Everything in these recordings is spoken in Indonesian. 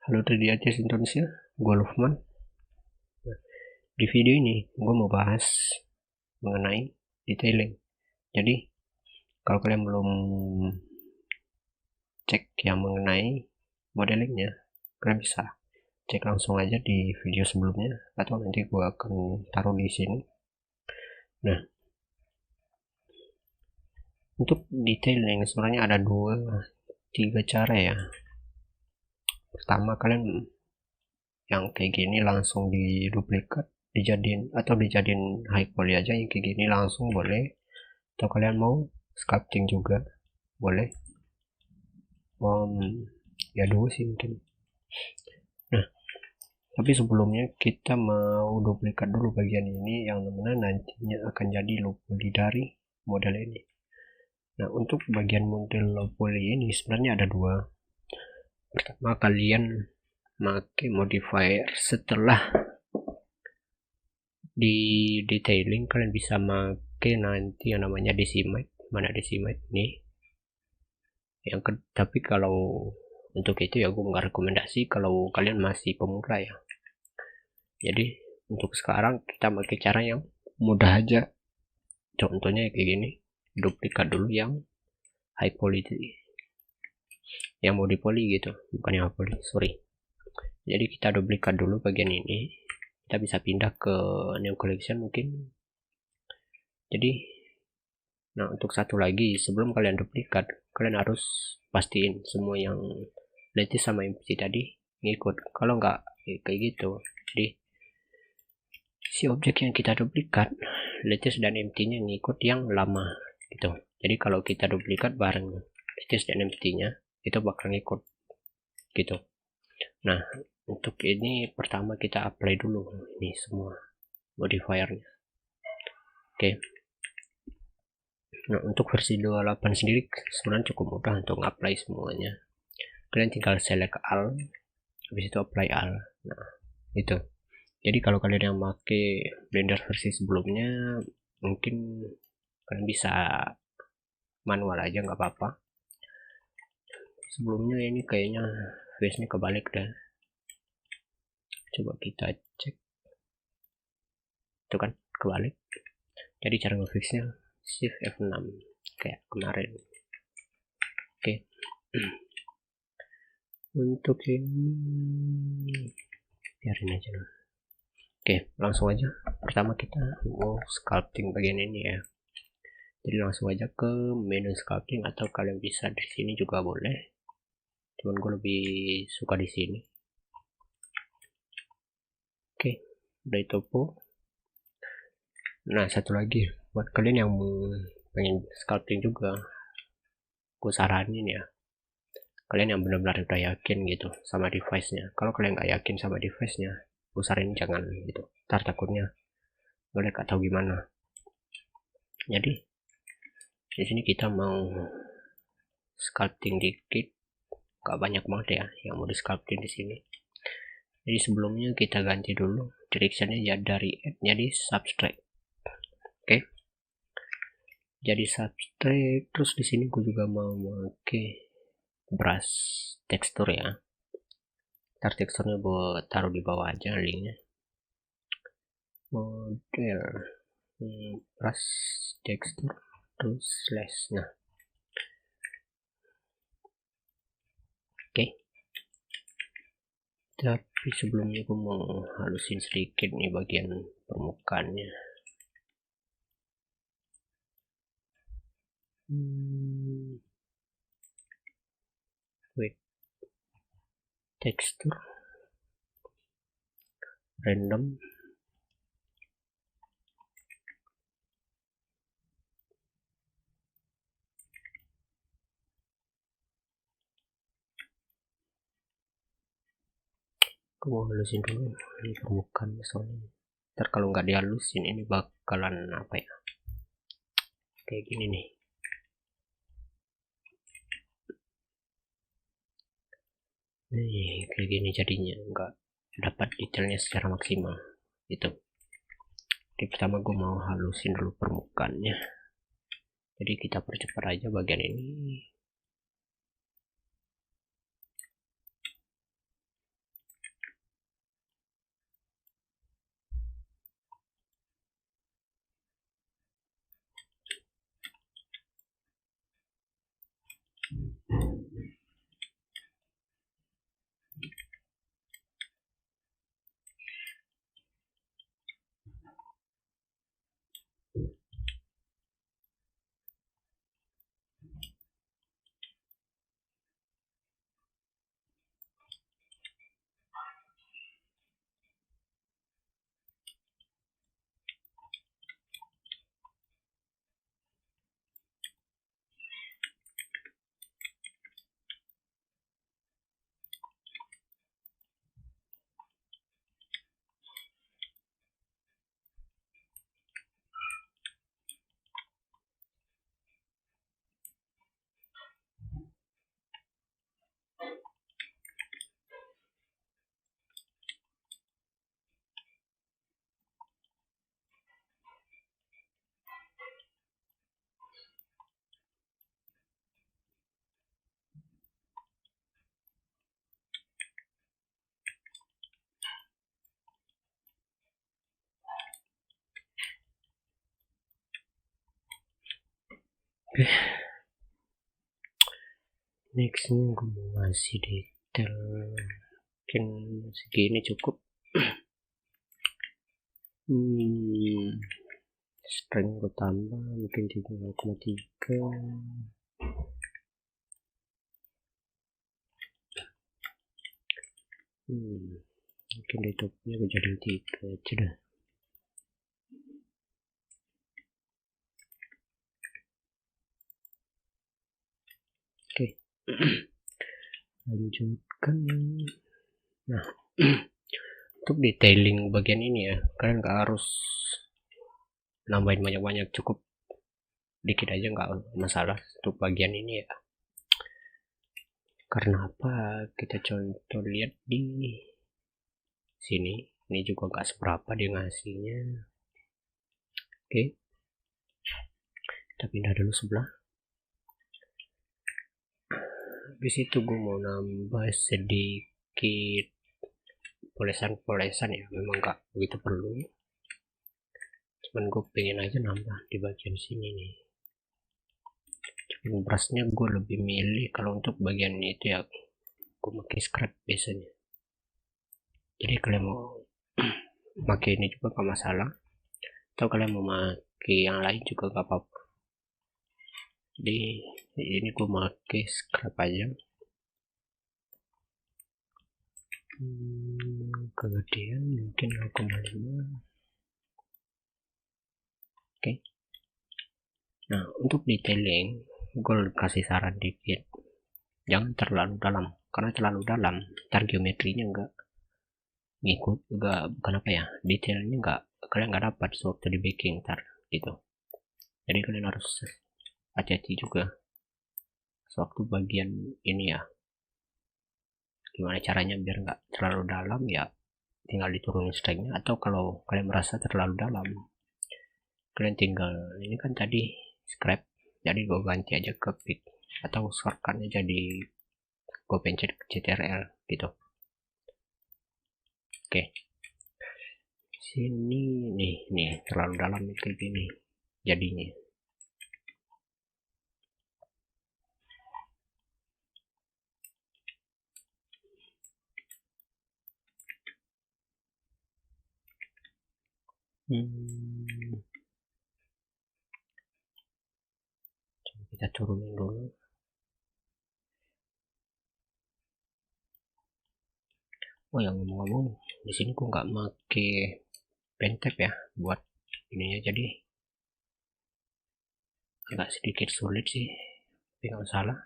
Halo 3D Artist Indonesia, gue Lufman. Di video ini gue mau bahas mengenai detailing. Jadi kalau kalian belum cek yang mengenai modelingnya, kalian bisa cek langsung aja di video sebelumnya atau nanti gue akan taruh di sini. Nah, untuk detailing sebenarnya ada 2-3 cara ya. Pertama, kalian yang kayak gini langsung diduplikat, dijadiin high poly aja, yang kayak gini langsung boleh, atau kalian mau sculpting juga boleh. Ya dua sih mungkin. Nah, tapi sebelumnya kita mau duplikat dulu bagian ini yang mana nantinya akan jadi low poly dari model ini. Nah, untuk bagian model low poly ini sebenarnya ada dua. Pertama, kalian pakai modifier. Setelah di detailing kalian bisa pakai nanti yang namanya decimate. Mana decimate ini? Tapi kalau untuk itu ya gue nggak rekomendasi kalau kalian masih pemula ya. Jadi untuk sekarang kita pakai cara yang mudah aja. Contohnya kayak gini, duplikat dulu yang high poly, yang mau di poly gitu, bukan yang high poly, sorry. Jadi kita duplikat dulu bagian ini, kita bisa pindah ke new collection mungkin. Jadi nah, untuk satu lagi, sebelum kalian duplikat, kalian harus pastiin semua yang lattice sama empty tadi ngikut. Kalau nggak kayak gitu, jadi si objek yang kita duplikat, lattice dan empty-nya ngikut yang lama gitu. Jadi kalau kita duplikat bareng lattice dan empty-nya, itu bakal ngikut gitu. Nah, untuk ini pertama kita apply dulu ini semua modifiernya. Oke. Nah, untuk versi 28 sendiri sebenarnya cukup mudah untuk apply semuanya. Kalian tinggal select all, habis itu apply all. Nah, itu. Jadi kalau kalian yang pakai Blender versi sebelumnya, mungkin kalian bisa manual aja, nggak apa-apa. Sebelumnya ini kayaknya face-nya kebalik dah. Coba kita cek. Itu kan kebalik. Jadi cara ngefixnya shift F6 kayak kemarin. Oke. Untuk ini biarin aja. Oke, langsung aja. Pertama kita mau sculpting bagian ini ya. Jadi langsung aja ke menu sculpting, atau kalian bisa di sini juga boleh. Cuman gue lebih suka di sini. Oke, udah topo. Nah, satu lagi buat kalian yang pengen sculpting juga, gue saranin ya, kalian yang benar-benar udah yakin gitu sama device-nya. Kalau kalian nggak yakin sama device-nya, gue saranin jangan gitu. Ntar takutnya boleh gak tahu gimana. Jadi di sini kita mau sculpting dikit, gak banyak banget ya yang mau di sculpting di sini. Jadi sebelumnya kita ganti dulu directionnya ya, dari add jadi subtract. Oke. Jadi subtract, terus di sini gue juga mau pakai brush tekstur ya. Ntar teksturnya gue taruh di bawah aja linknya. Model brush tekstur terus slash. Nah, oke. Tapi sebelumnya gue mau halusin sedikit nih bagian permukaannya. Wait, tekstur random. Aku mau halusin dulu ini permukaan soalnya. Ntar kalau nggak dihalusin ini bakalan apa ya? Kayak gini nih. Nih kayak gini jadinya, nggak dapat detailnya secara maksimal gitu. Jadi pertama gue mau halusin dulu permukaannya. Jadi kita percepat aja bagian ini. Oke, nextnya gue mau ngasih detail, mungkin segini cukup. String gue tambah mungkin 3,3. Mungkin di topnya gue jadi 3 aja dah. Oke. Lanjutkan. Nah, untuk detailing bagian ini ya, kalian nggak harus nambahin banyak-banyak, cukup dikit aja nggak masalah untuk bagian ini ya. Karena apa? Kita contoh lihat di sini, ini juga nggak seberapa dia ngasihnya. Oke, kita pindah dulu sebelah. Habis itu gue mau nambah sedikit polesan-polesan ya, memang nggak begitu perlu, cuman gue pengen aja nambah di bagian sini nih. Cuman brushnya gue lebih milih kalau untuk bagian itu ya, gue pakai scrap biasanya. Jadi kalian mau pakai ini juga gak masalah, atau kalian mau pakai yang lain juga gak apa-apa. Jadi ini gue pakai scrap aja. Kegedean mungkin 0,5. Oke. Nah, untuk detailing gue kasih saran dikit, jangan terlalu dalam, karena terlalu dalam ntar geometrinya enggak ngikut, enggak, bukan apa ya, detailnya enggak, kalian nggak dapat sewaktu di baking ntar gitu. Jadi kalian harus hati-hati juga sewaktu bagian ini ya, gimana caranya biar nggak terlalu dalam ya, tinggal diturunin strength-nya, atau kalau kalian merasa terlalu dalam, kalian tinggal, ini kan tadi scrap, jadi gue ganti aja ke pick, atau shortcutnya jadi gue pencet CTRL gitu. Oke, sini nih terlalu dalam kayak gini jadinya. Coba kita turunin dulu. Oh yang ngomong-ngomong, di sini gua nggak make pen tab ya buat ininya, jadi agak sedikit sulit sih, tapi nggak salah.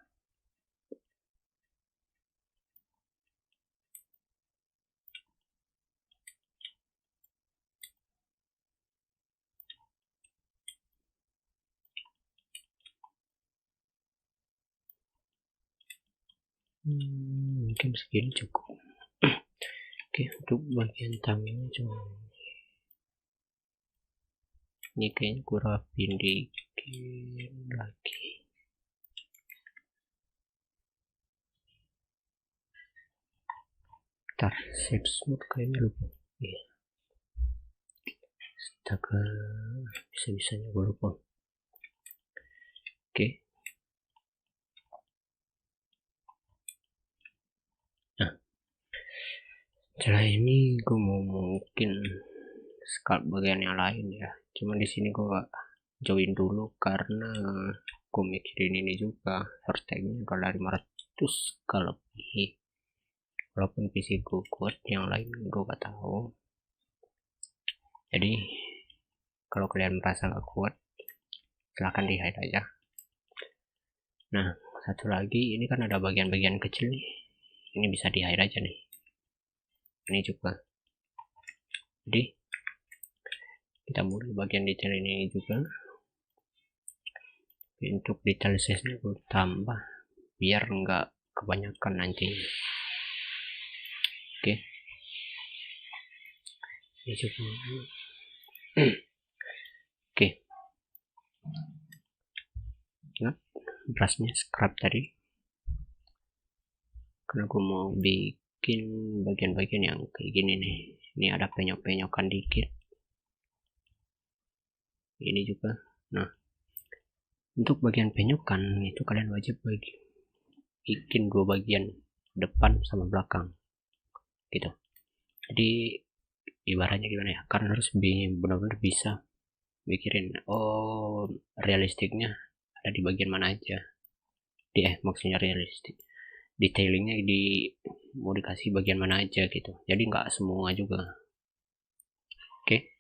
Mungkin segini cukup. Oke, untuk bagian tangannya cuma ini kayaknya gue rapin dikit lagi. Ntar shape smooth kayaknya lupa. Iya. Astaga, bisa-bisanya gue lupa. Oke. Nah, setelah ini gue mau mungkin sculpt bagian yang lain ya. Cuma di sini gue gak join dulu karena gue mikirin ini juga, harganya kalau 500 kalau lebih. Walaupun PC gue kuat, yang lain gue gak tahu. Jadi kalau kalian merasa gak kuat, silahkan di hide aja. Nah, satu lagi, ini kan ada bagian-bagian kecil nih, ini bisa di hide aja nih, ini juga. Jadi kita mulai bagian detail ini juga. Untuk detail size nya gue tambah biar nggak kebanyakan nanti. Oke, ini juga. Oke, ingat brushnya scrub tadi, karena gue mau bikin bagian-bagian yang kayak gini nih. Ini ada penyok-penyokan dikit, ini juga. Nah, Untuk bagian penyokan itu kalian wajib bikin 2 bagian, depan sama belakang gitu. Jadi ibaratnya gimana ya, karena harus benar-benar bisa mikirin realistiknya ada di bagian mana aja, maksudnya realistik detailingnya mau dikasih bagian mana aja gitu, jadi nggak semua juga. Oke.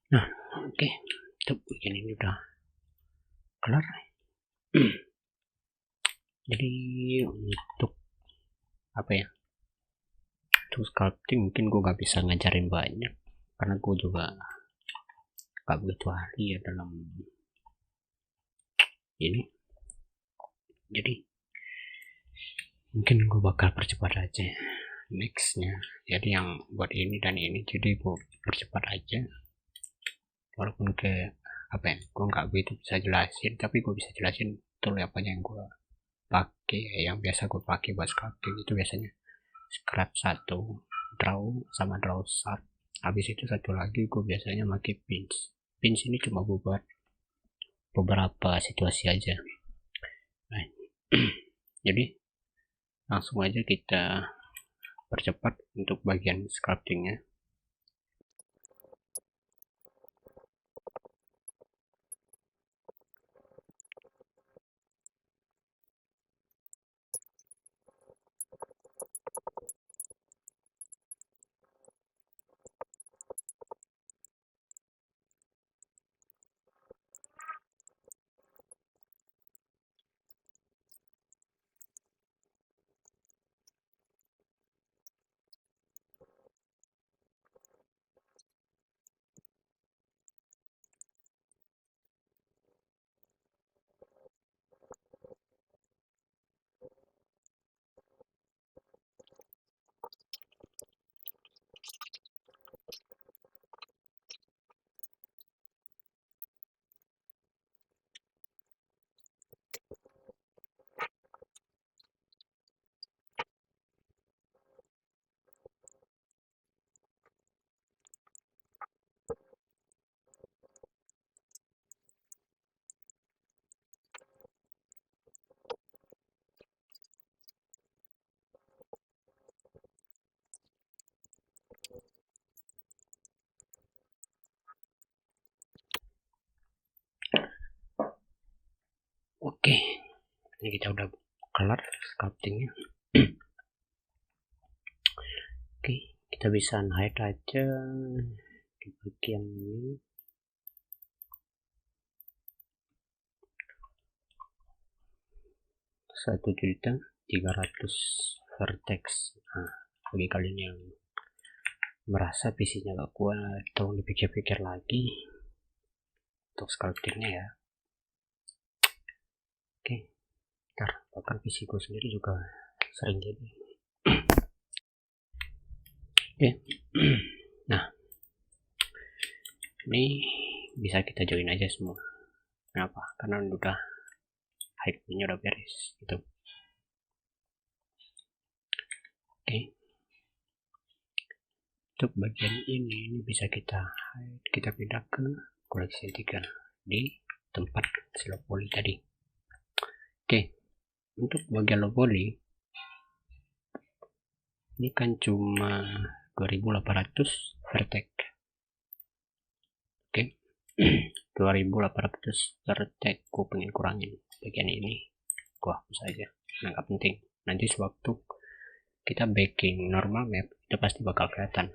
Nah, oke. Untuk bagian ini udah kelar. Jadi untuk apa ya, untuk sculpting mungkin gue gak bisa ngajarin banyak karena gue juga gak begitu ahli ya dalam ini. Jadi mungkin gue bakal percepat aja nextnya. Jadi yang buat ini dan ini, jadi gue percepat aja, walaupun gue nggak begitu bisa jelasin, tapi gue bisa jelasin betul apa yang gue pakai, yang biasa gue pakai buat sculpting itu biasanya scrap 1, draw sama draw sharp. Habis itu satu lagi gue biasanya pakai pins ini cuma buat beberapa situasi aja. Nah, jadi langsung aja kita percepat untuk bagian sculptingnya. Oke, ini kita udah kelar sculptingnya. Oke, kita bisa hide aja di bagian ini. $1.300.000 vertex. Nah, bagi kalian yang merasa PC-nya gak kuat, tolong dipikir-pikir lagi untuk sculptingnya ya. Oke, ntar bahkan PC gue sendiri juga sering jadi. Oke. Nah, ini bisa kita join aja semua. Kenapa? Karena udah hide-nya udah beres gitu. Oke. Untuk bagian ini bisa kita hide, kita pindah ke koleksi 3 di tempat si low poly tadi. Oke, untuk bagian low poly ini kan cuma 2800 vertex. Oke. 2800 vertex gue pengen kurangin bagian ini, gue hapus aja, nggak penting. Nanti sewaktu kita backing normal map itu pasti bakal kelihatan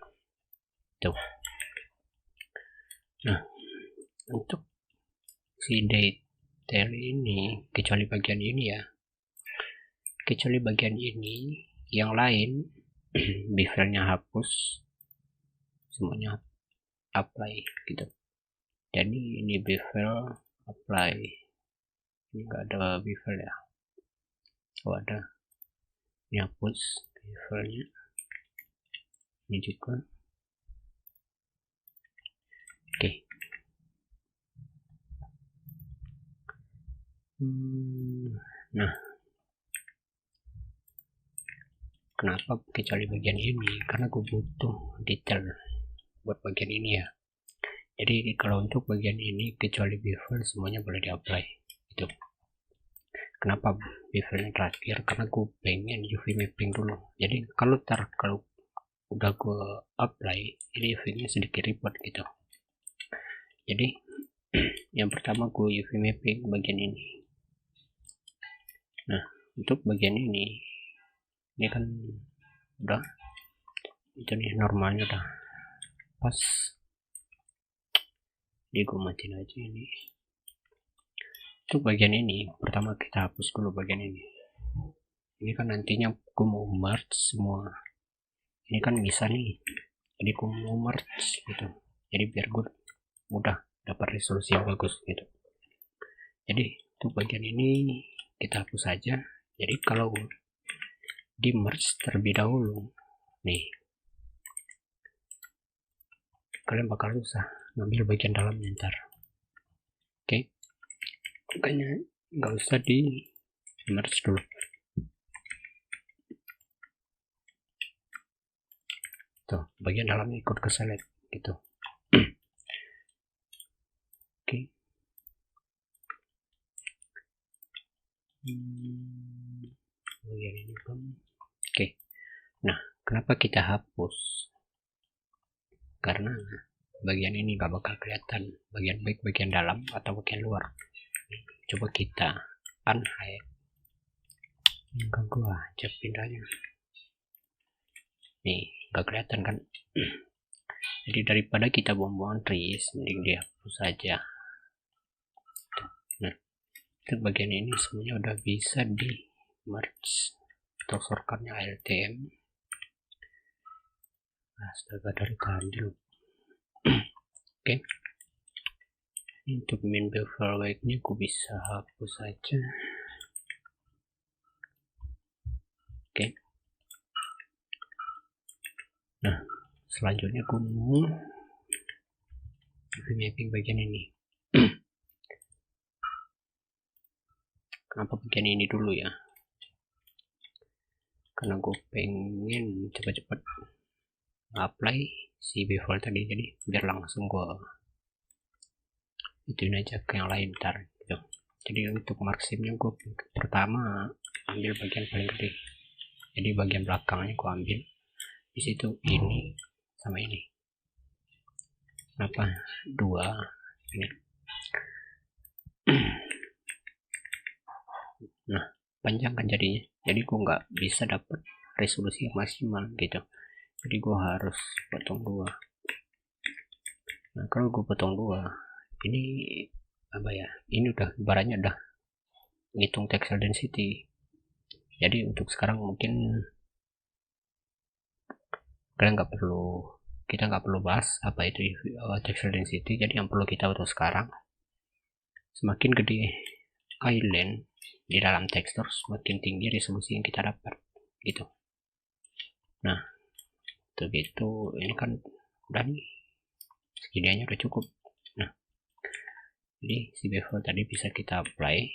tuh. Nah, untuk si detail ini, kecuali bagian ini ya, kecuali bagian ini, yang lain bevelnya hapus, semuanya apply gitu. Jadi ini bevel apply, ini enggak ada bevel ya. Oh ada, ini hapus bevelnya, ini juga. Oke. Nah, kenapa kecuali bagian ini? Karena gue butuh detail buat bagian ini ya. Jadi kalau untuk bagian ini kecuali bevel semuanya boleh di-apply gitu. Kenapa bevelnya terakhir? Karena gue pengen UV mapping dulu. Jadi kalau udah gue apply, ini UV-nya sedikit ribet gitu. Jadi yang pertama gue UV mapping bagian ini. Nah, untuk bagian ini kan udah, itu nih normalnya udah pas. Jadi gue matiin aja ini. Untuk bagian ini pertama kita hapus dulu bagian ini. Ini kan nantinya gue mau merge semua, ini kan bisa nih, jadi gue mau merge gitu, jadi biar gue mudah dapat resolusi yang bagus gitu. Jadi untuk bagian ini kita hapus saja. Jadi kalau di merge terlebih dahulu nih, kalian bakal susah ngambil bagian dalamnya ntar. Oke, makanya nggak usah di merge dulu. Tuh, bagian dalamnya ikut ke select gitu. Oke. Bagian ini kan. Oke. Nah, kenapa kita hapus? Karena bagian ini gak bakal kelihatan, bagian baik bagian dalam atau bagian luar. Coba kita unhide. Enggak, gua aja pindahnya. Nih, gak kelihatan kan? Jadi daripada kita buang-buang trees, mending dihapus saja. Nah, itu bagian ini semuanya udah bisa di merge. Atau shortcutnya ALTM. Astaga, dari tadi loh. Oke. Untuk main bevel white-nya aku bisa hapus saja. Oke. Nah, selanjutnya aku mau mapping bagian ini. Kenapa bagian ini dulu ya? Karena gue pengen cepat-cepat apply si bevel tadi, jadi biar langsung gue ituin aja ke yang lain ntar gitu. Jadi untuk marksimnya gue pertama ambil bagian paling gede, jadi bagian belakangnya gue ambil di situ, ini sama ini. Kenapa dua ini? Nah, panjang kan jadinya, jadi gue nggak bisa dapat resolusi yang maksimal gitu, jadi gue harus potong dua. Nah, kalau gue potong dua, ini apa ya, ini udah ibaratnya udah ngitung textile density. Jadi untuk sekarang mungkin kalian kita nggak perlu bahas apa itu textile density. Jadi yang perlu kita tahu sekarang, semakin gede island di dalam tekstur, semakin tinggi resolusi yang kita dapat gitu. Nah, begitu ini kan udah nih, segininya udah cukup. Nah, jadi si bevel tadi bisa kita apply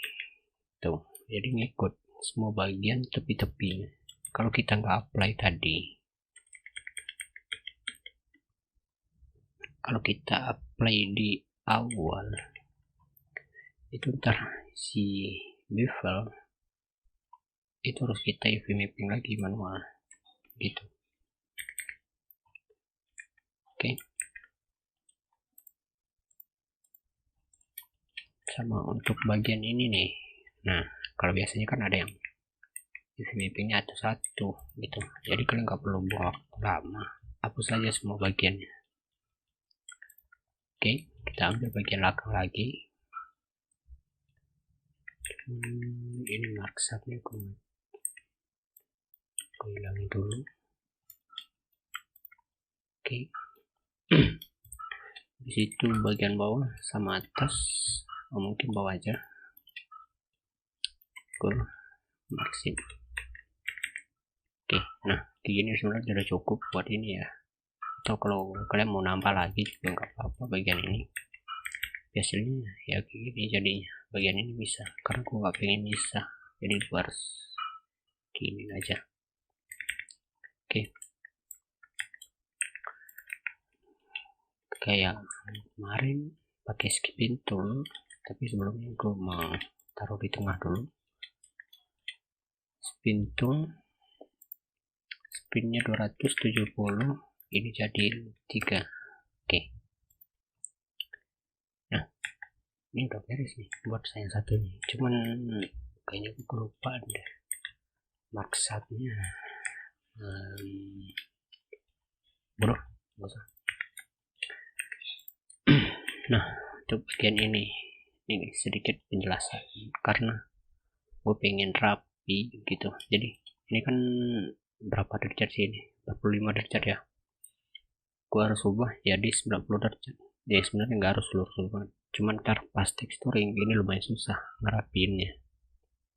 tuh, jadi ngikut semua bagian tepi-tepinya. Kalau kita nggak apply tadi, kalau kita apply di awal itu ntar si bevel itu harus kita UV mapping lagi manual gitu. Oke. Sama untuk bagian ini nih. Nah, kalau biasanya kan ada yang UV mappingnya ada satu gitu, jadi kalian nggak perlu buang lama, hapus saja semua bagiannya. Oke, kita ambil bagian belakang lagi. Ini marksatnya aku hilangin dulu. Oke. Di situ bagian bawah sama atas, mungkin bawah aja. Maksim. Oke, nah kayak gini sebenarnya sudah cukup buat ini ya. Atau kalau kalian mau nambah lagi juga nggak apa-apa bagian ini. Biasanya ya kayak gini jadinya. Bagian ini bisa, karena aku nggak pengen bisa, jadi gue harus gini aja. Oke. Kayak kemarin pakai spin tool, tapi sebelumnya gue mau taruh di tengah dulu. Spin tool, spinnya 270, ini jadi 3. Oke. Nah, ini udah beres nih buat saya satu nih. Cuman kayaknya gue kelupaan deh maksatnya. Bro, nggak usah. Nah, untuk bagian ini sedikit penjelasan karena gue pengen rapi gitu. Jadi ini kan berapa derajat sih ini? 45 derajat ya. Gue harus ubah jadi 90 derajat. Jadi sebenarnya nggak harus lurus banget. Cuman ntar pas texturing ini lumayan susah ngerapiinnya.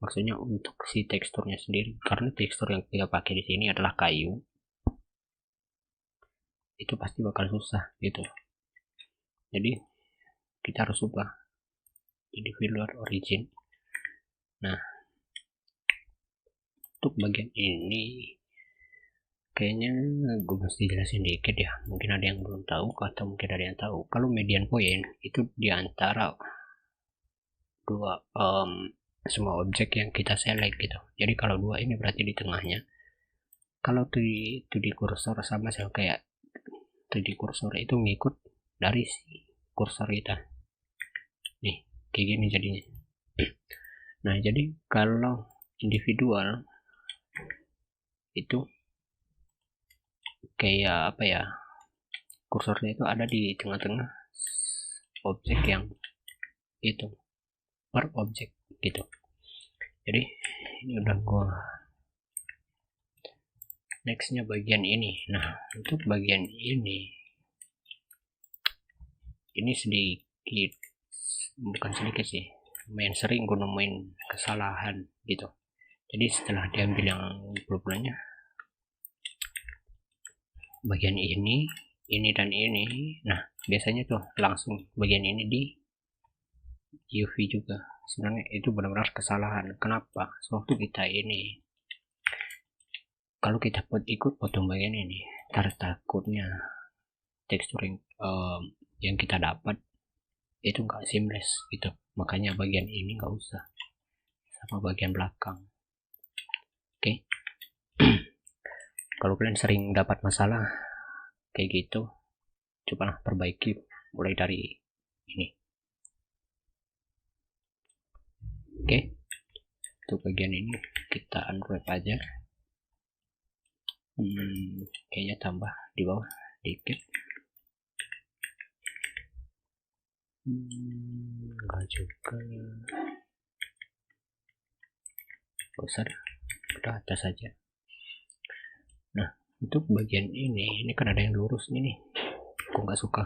Maksudnya untuk si teksturnya sendiri, karena tekstur yang kita pakai di sini adalah kayu, itu pasti bakal susah gitu. Jadi kita harus ubah jadi Visual Origin. Nah, untuk bagian ini kayaknya gue mesti jelasin dikit ya, mungkin ada yang belum tahu atau mungkin ada yang tahu. Kalau median point itu diantara dua semua objek yang kita select gitu. Jadi kalau 2 ini berarti di tengahnya. Kalau 2D kursor sama kayak 3D kursor itu ngikut dari si kursor kita nih, kayak gini jadinya. Nah, jadi kalau individual itu kayak apa ya, kursornya itu ada di tengah-tengah objek yang itu per objek gitu. Jadi ini udah gua nextnya bagian ini. Nah, untuk bagian ini sedikit, bukan sedikit sih, lumayan sering gue nemuin kesalahan gitu. Jadi setelah diambil yang blue-nya, bagian ini dan ini, nah biasanya tuh langsung bagian ini di UV juga. Sebenarnya itu benar-benar kesalahan. Kenapa? Sewaktu kita ini, kalau kita ikut potong bagian ini, takutnya texturing yang kita dapat itu nggak seamless gitu. Makanya bagian ini nggak usah, sama bagian belakang. Oke. Kalau kalian sering dapat masalah kayak gitu, cobalah perbaiki mulai dari ini. Oke. Untuk bagian ini kita unwrap aja. Kayaknya tambah di bawah dikit. Enggak juga. Besar. Udah atas saja. Nah, untuk bagian ini kan ada yang lurus nih. Aku nggak suka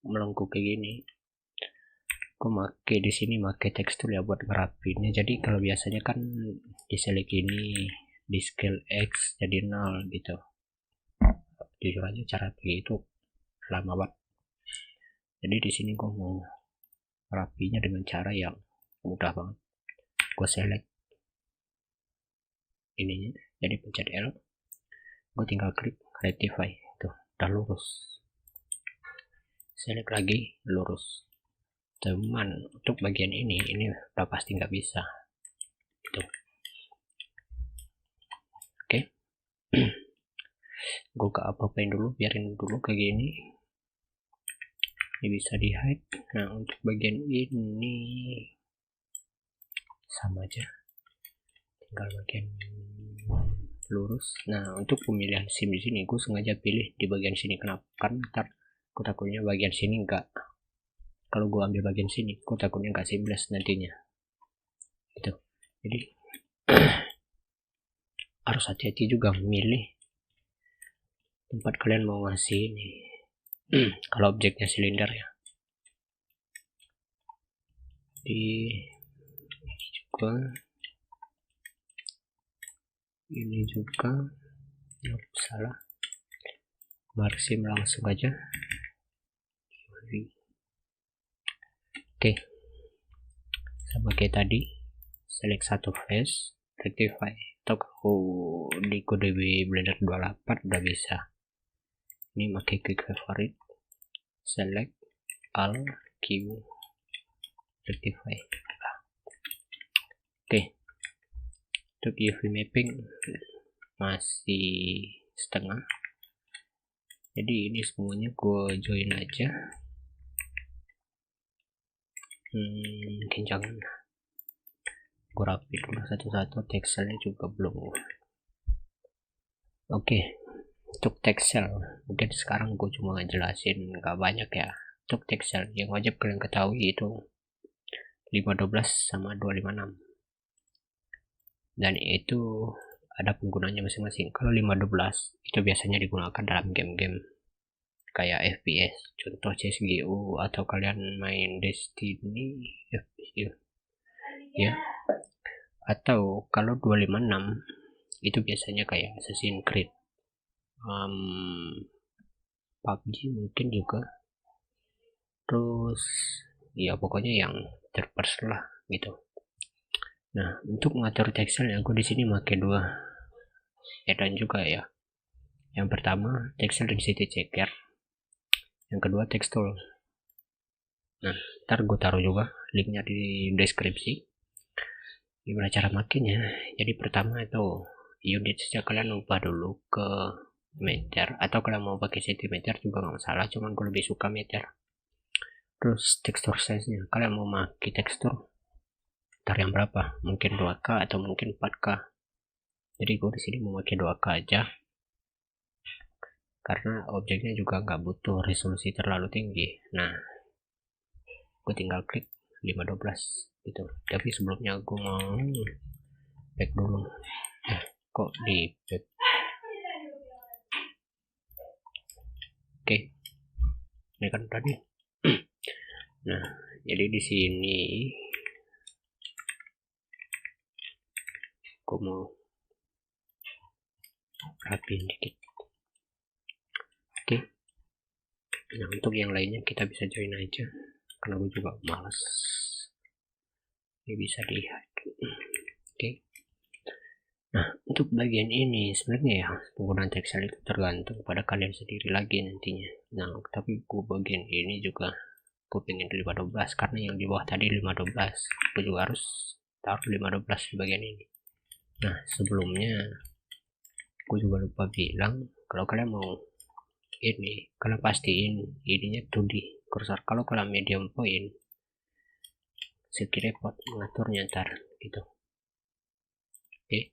melengkung kayak gini. Aku pakai di sini pakai tekstur ya buat ngerapinnya. Jadi kalau biasanya kan di select ini di scale X jadi 0 gitu. Jujur aja cara itu lama banget. Jadi di sini gue mau rapinya dengan cara yang mudah banget. Gue select ininya, jadi pencet L, gue tinggal klik rectify, tuh udah lurus. Select lagi, lurus. Teman, untuk bagian ini udah pasti nggak bisa gitu. Oke. Gue ke apa-apain dulu, biarin dulu kayak gini. Ini bisa di hide. Nah, untuk bagian ini sama aja, tinggal bagian lurus. Nah, untuk pemilihan SIM di sini gue sengaja pilih di bagian sini. Kenapa? Karena ntar gue takutnya bagian sini enggak, kalau gue ambil bagian sini gue takutnya enggak seamless nantinya gitu. Jadi harus hati-hati juga memilih tempat kalian mau ngasih ini. Kalau objeknya silinder ya, di ini juga salah, marsim langsung aja. Oke, sama kayak tadi, select satu face, rectify, atau di kode Blender 28 udah bisa. Ini pakai quick favorite, select all Q, rectify. Oke, untuk UV mapping masih setengah, jadi ini semuanya gue join aja. Mungkin jangan, gue rapi dulu satu-satu. Texelnya juga belum. Oke, untuk texel mungkin sekarang gue cuma ngejelasin nggak banyak ya. Untuk texel yang wajib kalian ketahui itu 512 sama 256, dan itu ada penggunanya masing-masing. Kalau 512 itu biasanya digunakan dalam game-game kayak FPS, contoh CSGO, atau kalian main Destiny ya. Atau kalau 256 itu biasanya kayak Assassin's Creed, PUBG mungkin juga, terus ya pokoknya yang third person lah gitu. Nah, untuk mengatur texelnya aku di sini pakai dua add-on juga ya. Yang pertama texel density checker, yang kedua text tool. Nah, ntar gue taruh juga linknya di deskripsi gimana cara makinnya. Jadi pertama itu unit saja, kalian ubah dulu ke meter, atau kalian mau pakai cm juga nggak masalah, cuman gue lebih suka meter. Terus texture size nya, kalian mau pakai tekstur ntar yang berapa, mungkin 2K atau mungkin 4K. Jadi gue di sini mau pakai 2K aja karena objeknya juga nggak butuh resolusi terlalu tinggi. Nah, gue tinggal klik 512 gitu. Tapi sebelumnya gue mau back dulu. Kok di back? Oke, ini kan tadi. Nah, jadi di sini gue mau rapiin dikit. Oke. Nah, untuk yang lainnya kita bisa join aja karena gue juga malas. Ini bisa dilihat. Oke. Nah, untuk bagian ini sebenarnya ya penggunaan texel itu tergantung pada kalian sendiri lagi nantinya. Nah, tapi gue bagian ini juga gue pengen 512 karena yang di bawah tadi 512, gue juga harus taruh 512 di bagian ini. Nah, sebelumnya gue juga lupa bilang, kalau kalian mau ini, kalian pastiin ininya 2D cursor. Kalau kalian medium point, sekiranya mengaturnya ntar gitu. Oke,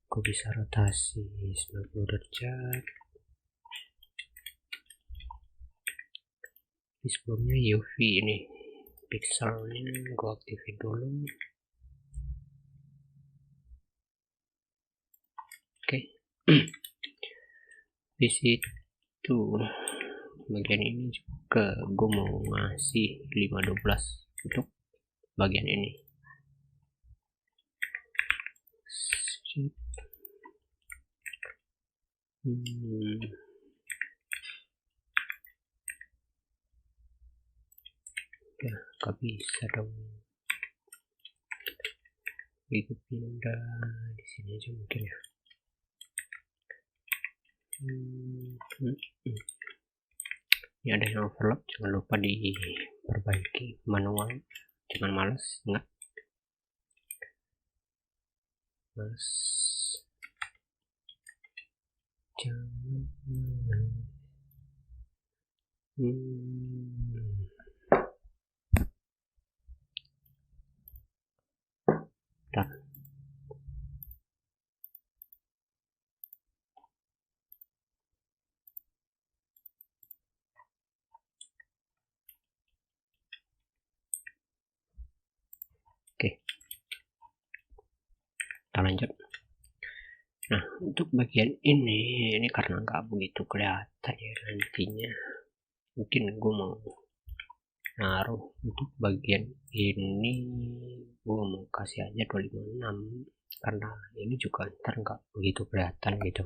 gue bisa rotasi 90 derajat. Tapi sebelumnya UV ini pixelnya gue aktifin dulu. Oke. Di situ bagian ini juga gue mau ngasih 512 untuk bagian ini. Ya, gak bisa dong. Itu pindah di sini aja mungkin ya. Ini ada yang overlap, jangan lupa diperbaiki manual. Jangan males, enggak. Males. Jangan males. kita lanjut. Nah, untuk bagian ini karena nggak begitu kelihatan ya nantinya, mungkin gue mau naruh untuk bagian ini, gue mau kasih aja 256 karena ini juga ntar nggak begitu kelihatan gitu.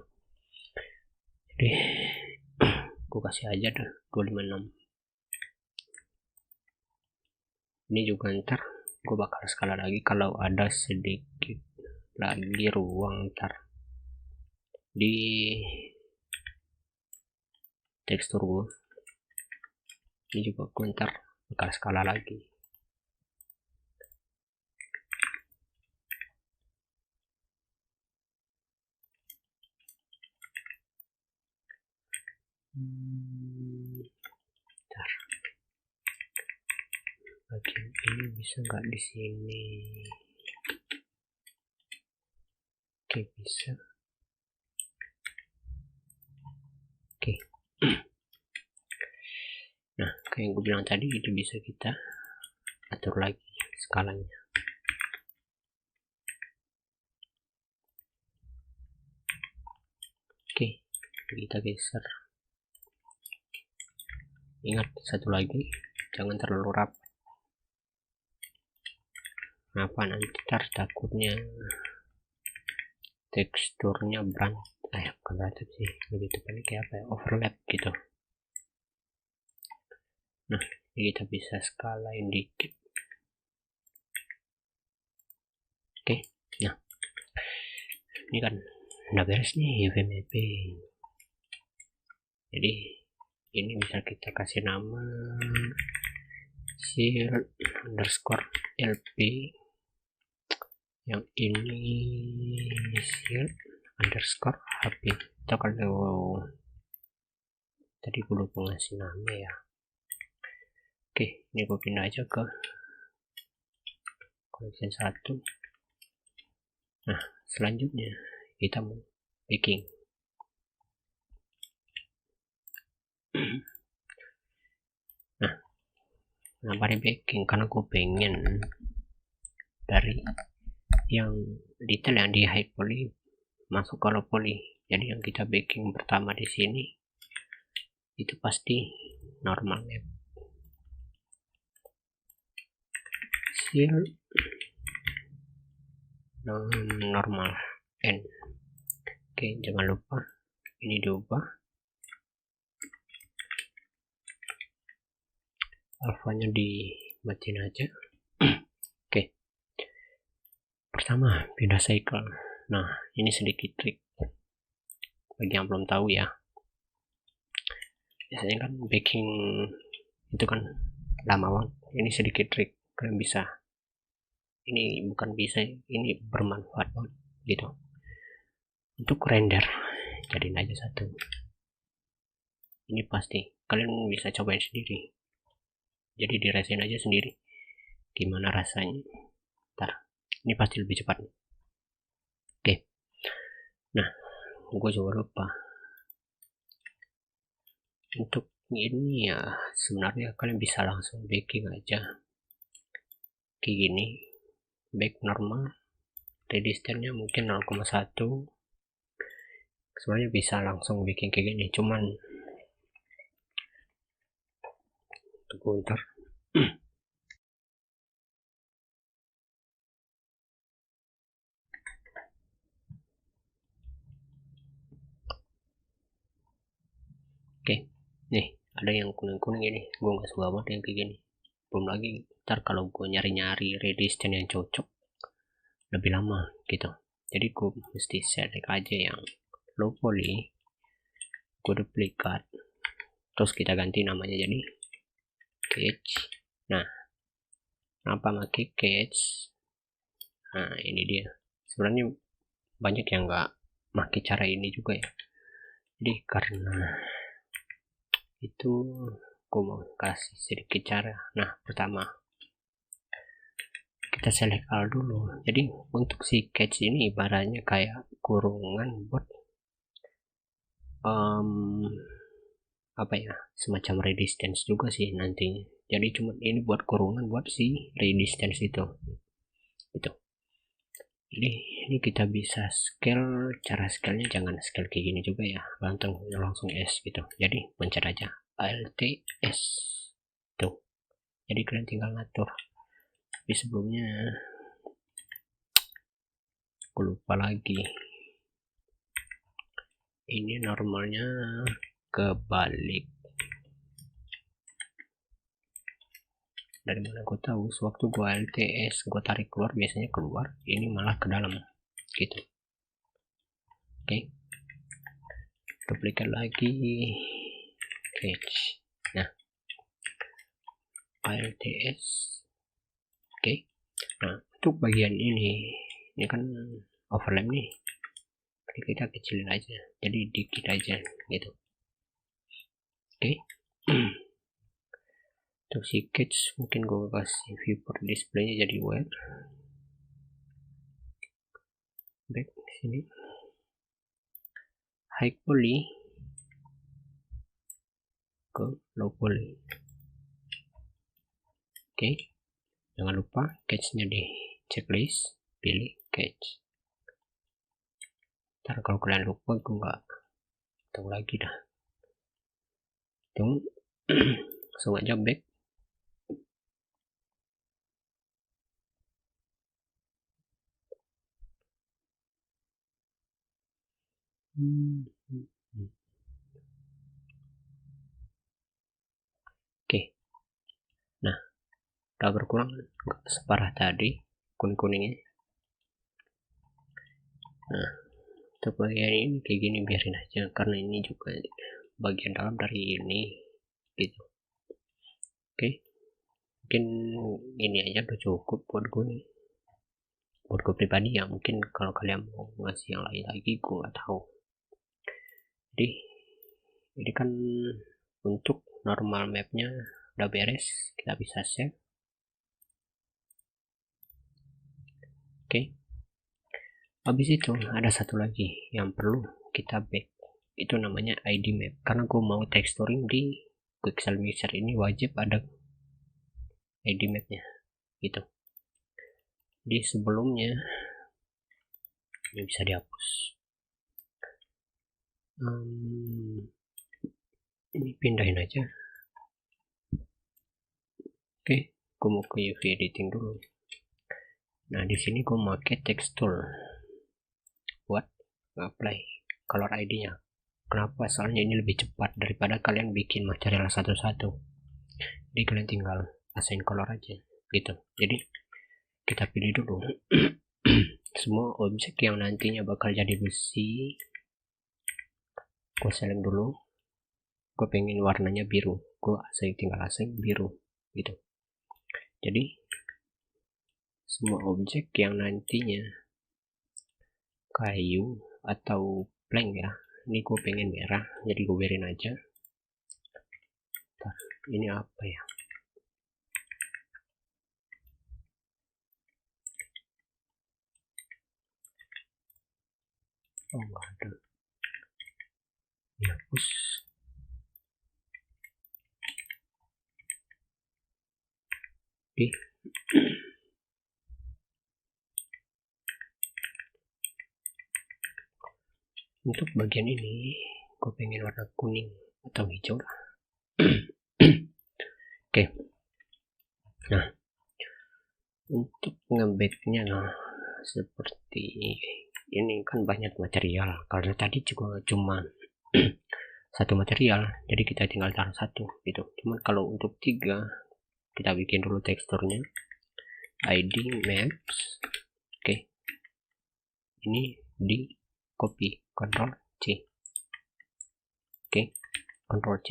Jadi gue kasih aja dah 256. Ini juga ntar gue bakal skala lagi kalau ada sedikit lagi ruang ntar di tekstur gue. Ini juga gue ntar bakal skala lagi. Bentar. Bagian ini bisa nggak di sini? Oke, bisa. Oke. Nah, kayak yang gue bilang tadi, itu bisa kita atur lagi skalanya. Oke, kita geser. Ingat satu lagi, jangan terlalu rapat. Kenapa nanti takutnya teksturnya bukan berantem sih, lebih tepatnya kayak apa ya, overlap gitu. Nah, ini kita bisa skalain dikit. Oke, nah ini kan udah beres nih UV mapping. Jadi ini bisa kita kasih nama shield underscore lp, yang ini shield underscore hp. Atau kalau tadi gue lupa ngasih nama ya. Oke, ini gue pindah aja ke collection 1. Nah, selanjutnya kita mau baking. Nah, kenapa di baking? Karena gue pengen dari yang detail yang di high poly masuk ke low poly. Jadi yang kita baking pertama di sini itu pasti normal map. Shield normal n. Oke, jangan lupa ini diubah, alfanya dimatiin aja. Oke, pertama pindah cycle. Nah, ini sedikit trik bagi yang belum tahu ya. Biasanya kan baking itu kan lama banget. Ini sedikit trik, kalian bisa, ini bukan bisa, ini bermanfaat banget gitu. Untuk render jadiin aja 1. Ini pasti kalian bisa cobain sendiri, jadi dirasain aja sendiri gimana rasanya. Ntar ini pasti lebih cepat. Oke, nah gue juga lupa untuk ini ya, sebenarnya kalian bisa langsung baking aja kayak gini, back normal, resistance-nya mungkin 0,1. sebenarnya bisa langsung baking kayak gini, cuman tunggu ntar. Oke, nih ada yang kuning-kuning ini, gue gak suka banget yang kayak gini. Belum lagi ntar kalau gue nyari-nyari resistance yang cocok lebih lama gitu, jadi gue mesti select aja yang low poly, gue duplikat, terus kita ganti namanya jadi catch. Nah, kenapa pakai catch? Nah, ini dia. Sebenarnya banyak yang nggak pakai cara ini juga ya, jadi karena itu gue mau kasih sedikit cara. Nah, pertama kita select all dulu. Jadi untuk si catch ini ibaratnya kayak kurungan buat apa ya, semacam resistance juga sih nantinya. Jadi cuma ini buat kurungan buat si resistance itu gitu. Jadi ini kita bisa scale, cara scale-nya jangan scale kayak gini juga ya, langsung S gitu. Jadi pencet aja ALTS tuh. Jadi kalian tinggal ngatur. Tapi sebelumnya aku lupa lagi. Ini normalnya kebalik. Dari mana gue tahu? Sewaktu gue LTS, gue tarik keluar, biasanya keluar. Ini malah ke dalam, gitu. Oke, duplikat lagi, catch. Nah, LTS. Oke. Nah, untuk bagian ini kan overlap nih. Jadi kita kecilin aja. Jadi dikit aja, gitu. Oke. Untuk si catch mungkin gue kasih viewport displaynya jadi where. Back sini. High poly ke low poly. Oke. Jangan lupa catch-nya di checklist, pilih catch. Ntar kalau kalian lupa gue nggak tahu lagi dah. Tunggu. Langsung aja back. Oke. Nah, udah berkurang nggak separah tadi kuning-kuningnya. Nah, untuk bagian ini kayak gini biarin aja karena ini juga bagian dalam dari ini gitu. Oke. Mungkin ini aja udah cukup buat gue nih. Buat gue pribadi ya, mungkin kalau kalian mau ngasih yang lain lagi gue nggak tahu. Jadi ini kan untuk normal mapnya udah beres, kita bisa save. Oke. Habis itu ada satu lagi yang perlu kita back, itu namanya ID map. Karena gue mau texturing di Quixel Mixer ini wajib ada ID mapnya gitu. Di sebelumnya ini bisa dihapus. Ini pindahin aja. Oke, gue mau ke UV editing dulu. Nah, di sini gue pakai tekstur buat apply color ID-nya. Kenapa? Soalnya ini lebih cepat daripada kalian bikin material satu-satu. Jadi kalian tinggal assign color aja gitu. Jadi kita pilih dulu semua objek yang nantinya bakal jadi besi. Gue select dulu. Gue pengen warnanya biru. Gue tinggal assign biru gitu. Jadi semua objek yang nantinya kayu atau plank ya, ini gue pengen merah, jadi gue biarin aja. Ntar, ini apa ya? Oh, nggak ada. Ini hapus. Oke. Untuk bagian ini gue pengen warna kuning atau hijau lah. Oke. Nah, untuk ngebacknya nah seperti ini kan banyak material, karena tadi juga cuma satu material, jadi kita tinggal taruh satu gitu. Cuman kalau untuk 3 kita bikin dulu teksturnya, ID maps. Oke. Ini di copy, Ctrl C. Oke, Ctrl C.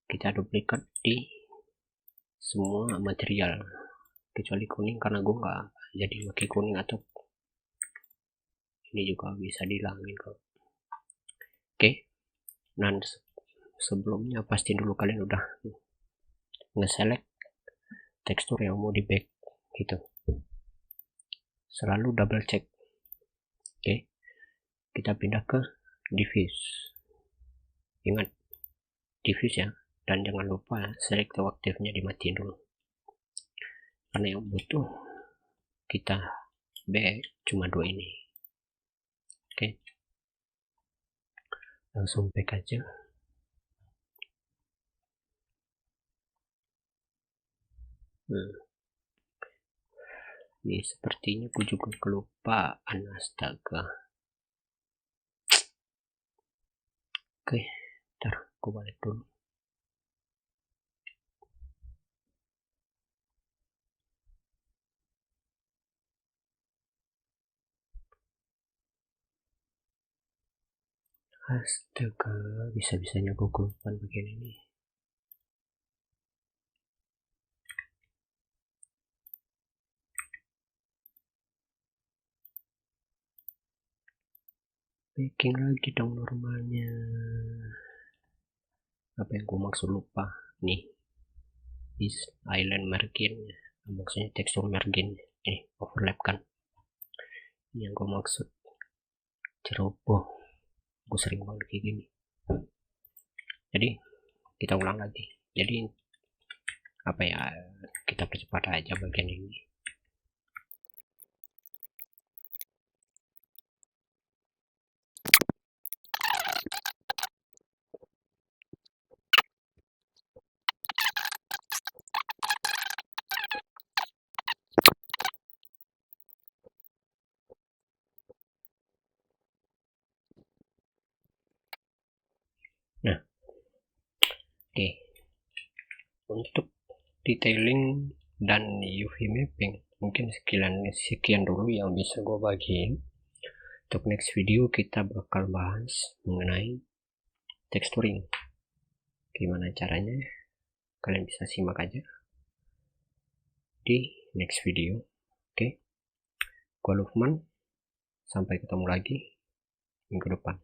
Kita duplikat di semua material kecuali kuning, karena gue nggak jadi pakai kuning, atau ini juga bisa dihilangin kok. Oke. Nah, sebelumnya pasti dulu kalian udah nge-select tekstur yang mau di back gitu. Selalu double check. Oke. Kita pindah ke diffuse. Ingat diffuse ya, dan jangan lupa selective active-nya dimatiin dulu, karena yang butuh kita back, cuma 2 ini. Oke, langsung back aja. Ini sepertinya aku juga kelupaan, astaga. Oke, ntar aku balik dulu. Astaga, bisa-bisanya aku kelupaan bagian ini. Packing lagi dong normalnya. Apa yang gue maksud lupa nih, is island margin, maksudnya tekstur margin ini overlap kan, ini yang gue maksud. Ceroboh, gue sering banget kayak gini. Jadi kita ulang lagi. Jadi apa ya, kita percepat aja bagian ini. Nah, oke, untuk detailing dan UV mapping mungkin sekian dulu yang bisa gue bagiin. Untuk next video kita bakal bahas mengenai texturing, gimana caranya. Kalian bisa simak aja di next video. Oke, gua Lukman, sampai ketemu lagi minggu depan.